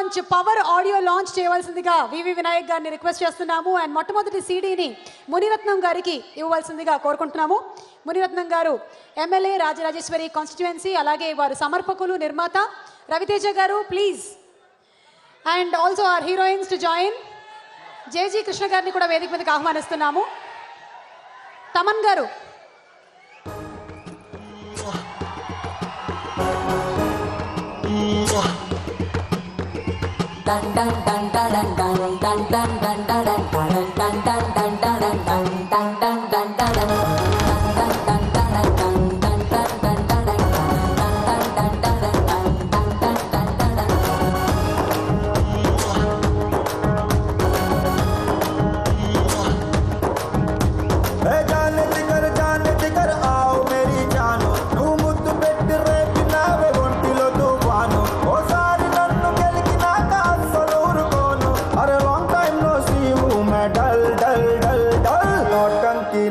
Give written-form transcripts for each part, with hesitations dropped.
Launch power audio launch చేయవలసిందిగా వివి వినాయక్ గారిని request చేస్తున్నాము. అండ్ మొట్టమొదటి సీడీని మునిరత్నం గారికి ఇవ్వవలసిందిగా కోరుకుంటున్నాము. మునిరత్నం గారు ఎమ్మెల్యే రాజరాజేశ్వరి కాన్స్టిట్యుయెన్సీ, అలాగే వారు సమర్పకులు, నిర్మాత. రవితేజ గారు please. And also are heroines to join. జేజీ కృష్ణ గారిని కూడా వేదిక మీదకి ఆహ్వానిస్తున్నాము. తమన్ గారు.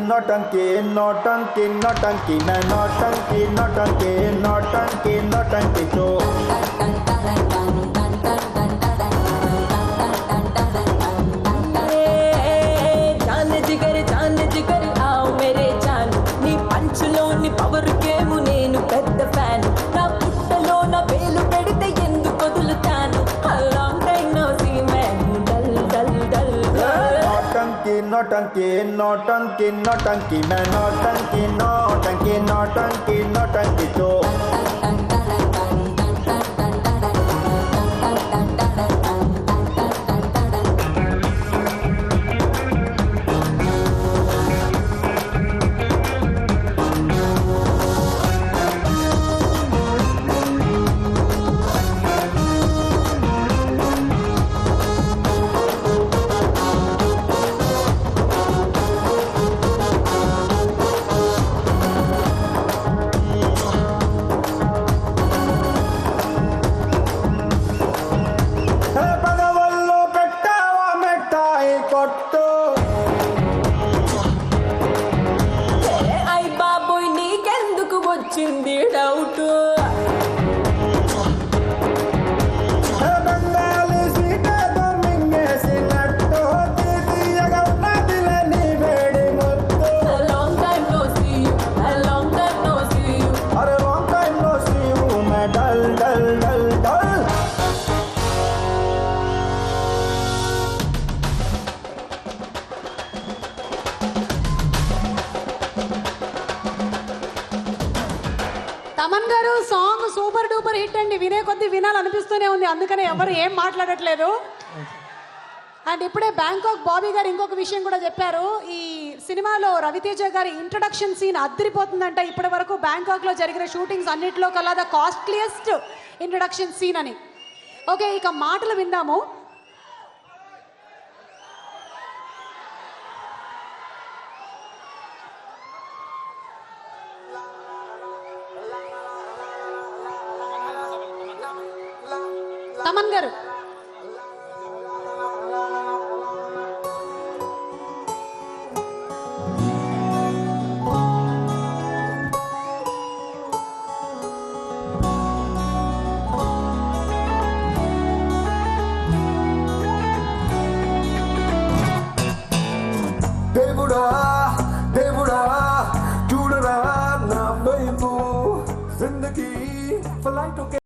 नौटंकी नौटंकी नौटंकी मैं नौटंकी नौटंकी नौटंकी नौटंकी तो जान जिगर आओ मेरे जान नी पंचलो नी पवर केमु नेनु पेद्द फैन ना पुट्टलो ना वेलु पेडिते ఎందు కొదులుతాను లాంగ్ టైం నో సీ मैं डल डल डल नौटंकी नौटंकी नौटंकी नौटंकी मैं नौटंकी नौटंकी नौटंकी नौटंकी तो ఐ బాబోయ్ నీకెందుకు వచ్చింది డౌట్ తమన్ గారు సాంగ్ సూపర్ డూపర్ హిట్ అండి. వినే కొద్ది వినాలనిపిస్తూనే ఉంది, అందుకనే ఎవరు ఏం మాట్లాడట్లేదు. అండ్ ఇప్పుడే బ్యాంకాక్ బాబీ గారు ఇంకొక విషయం కూడా చెప్పారు. ఈ సినిమాలో రవితేజ గారి ఇంట్రడక్షన్ సీన్ అద్దరిపోతుందంట. ఇప్పటి వరకు బ్యాంకాక్లో జరిగిన షూటింగ్స్ అన్నింటిలో కల్లా ద కాస్ట్లీయెస్ట్ ఇంట్రడక్షన్ సీన్ అని. ఓకే, ఇక మాటలు విందాము. తమన్ గారు. దేవుడా దేవుడా చూడరా నా వైపు జిందగీ ఫ్లైట్